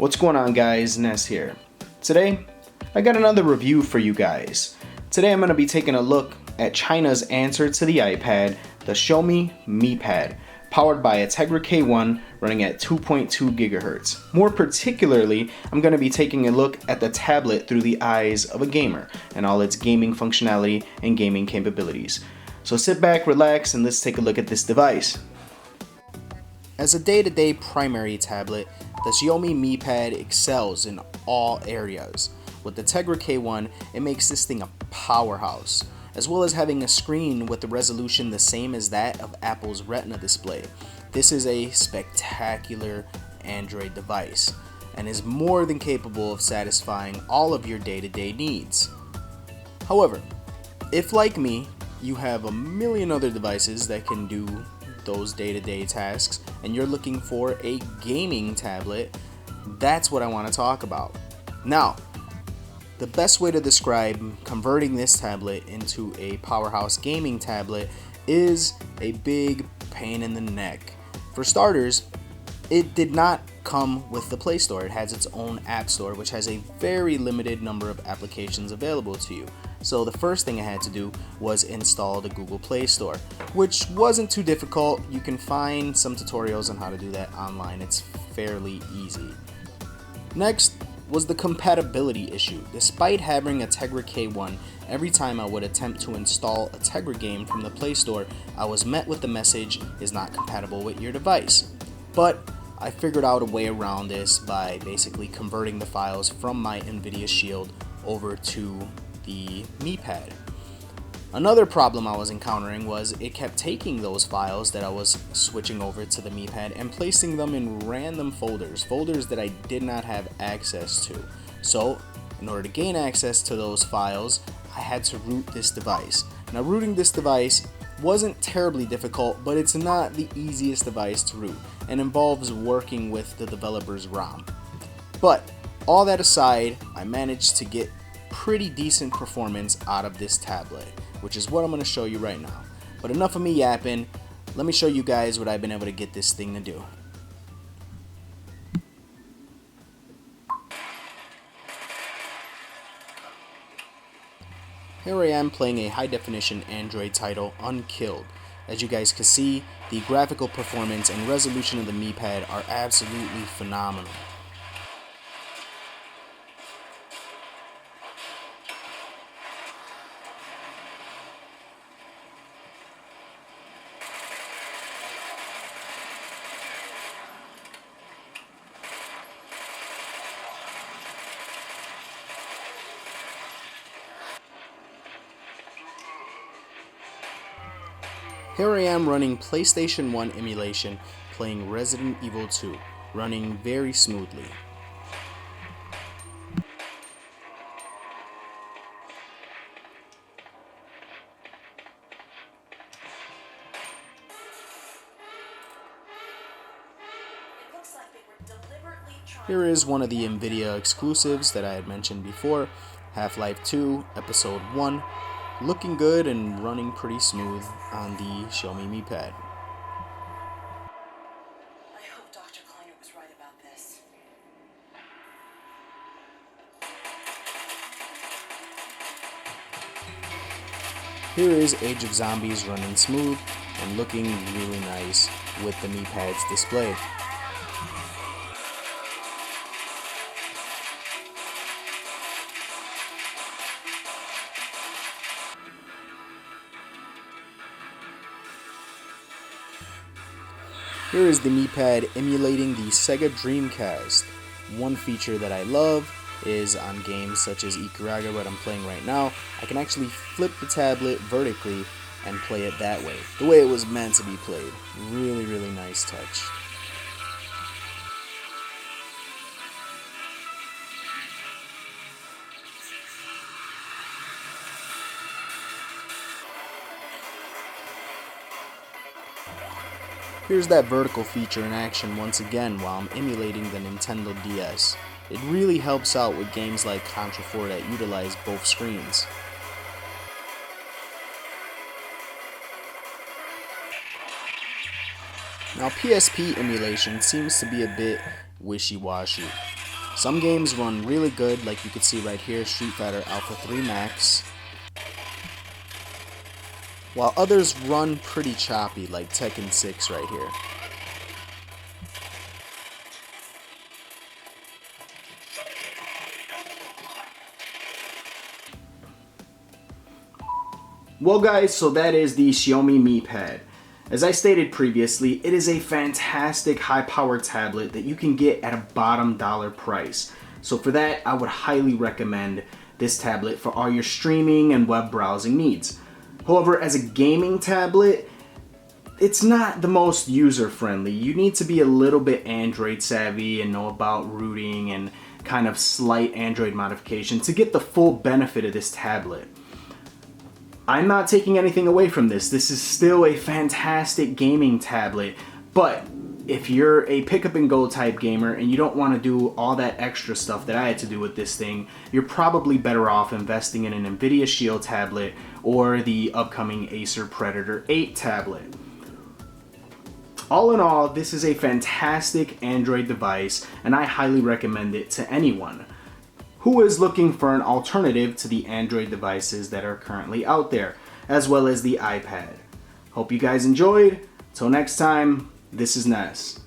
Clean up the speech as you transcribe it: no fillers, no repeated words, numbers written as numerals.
What's going on, guys? Ness here. Today, I got another review for you guys. Today I'm going to be taking a look at China's answer to the iPad, the Xiaomi MiPad, powered by a Tegra K1 running at 2.2 GHz. More particularly, I'm going to be taking a look at the tablet through the eyes of a gamer and all its gaming functionality and gaming capabilities. So sit back, relax, and let's take a look at this device. As a day-to-day primary tablet, the Xiaomi MiPad excels in all areas. With the Tegra K1, it makes this thing a powerhouse, as well as having a screen with the resolution the same as that of Apple's Retina display. This is a spectacular Android device, and is more than capable of satisfying all of your day-to-day needs. However, if like me, you have a million other devices that can do those day-to-day tasks and you're looking for a gaming tablet, that's what I want to talk about. Now, the best way to describe converting this tablet into a powerhouse gaming tablet is a big pain in the neck. For starters, it did not come with the Play Store. It has its own app store, which has a very limited number of applications available to you. So the first thing I had to do was install the Google Play Store, which wasn't too difficult. You can find some tutorials on how to do that online. It's fairly easy. Next was the compatibility issue. Despite having a Tegra K1, every time I would attempt to install a Tegra game from the Play Store, I was met with the message, "is not compatible with your device." But I figured out a way around this by basically converting the files from my NVIDIA Shield over to the MiPad. Another problem I was encountering was it kept taking those files that I was switching over to the MiPad and placing them in random folders that I did not have access to. So, in order to gain access to those files, I had to root this device. Now, rooting this device wasn't terribly difficult, but it's not the easiest device to root and involves working with the developer's ROM. But all that aside, I managed to get pretty decent performance out of this tablet, which is what I'm going to show you right now. But enough of me yapping, let me show you guys what I've been able to get this thing to do. Here I am playing a high-definition Android title, Unkilled. As you guys can see, the graphical performance and resolution of the MiPad are absolutely phenomenal. Here I am running PlayStation 1 emulation, playing Resident Evil 2, running very smoothly. Here is one of the NVIDIA exclusives that I had mentioned before, Half-Life 2, Episode 1. Looking good and running pretty smooth on the Xiaomi MiPad. I hope Dr. Kleiner was right about this. Here is Age of Zombies running smooth and looking really nice with the MiPad's display. Here is the MiPad emulating the Sega Dreamcast. One feature that I love is on games such as Ikaruga, what I'm playing right now, I can actually flip the tablet vertically and play it that way, the way it was meant to be played. Really, really nice touch. Here's that vertical feature in action once again while I'm emulating the Nintendo DS. It really helps out with games like Contra 4 that utilize both screens. Now PSP emulation seems to be a bit wishy-washy. Some games run really good, like you can see right here, Street Fighter Alpha 3 Max, while others run pretty choppy, like Tekken 6 right here. Well guys, so that is the Xiaomi MiPad. As I stated previously, it is a fantastic high-powered tablet that you can get at a bottom dollar price. So for that, I would highly recommend this tablet for all your streaming and web browsing needs. However, as a gaming tablet, it's not the most user-friendly. You need to be a little bit Android savvy and know about rooting and kind of slight Android modification to get the full benefit of this tablet. I'm not taking anything away from this. This is still a fantastic gaming tablet, but if you're a pick up and go type gamer and you don't want to do all that extra stuff that I had to do with this thing, you're probably better off investing in an Nvidia Shield tablet or the upcoming Acer Predator 8 tablet. All in all, this is a fantastic Android device and I highly recommend it to anyone who is looking for an alternative to the Android devices that are currently out there, as well as the iPad. Hope you guys enjoyed. Till next time, this is Ness.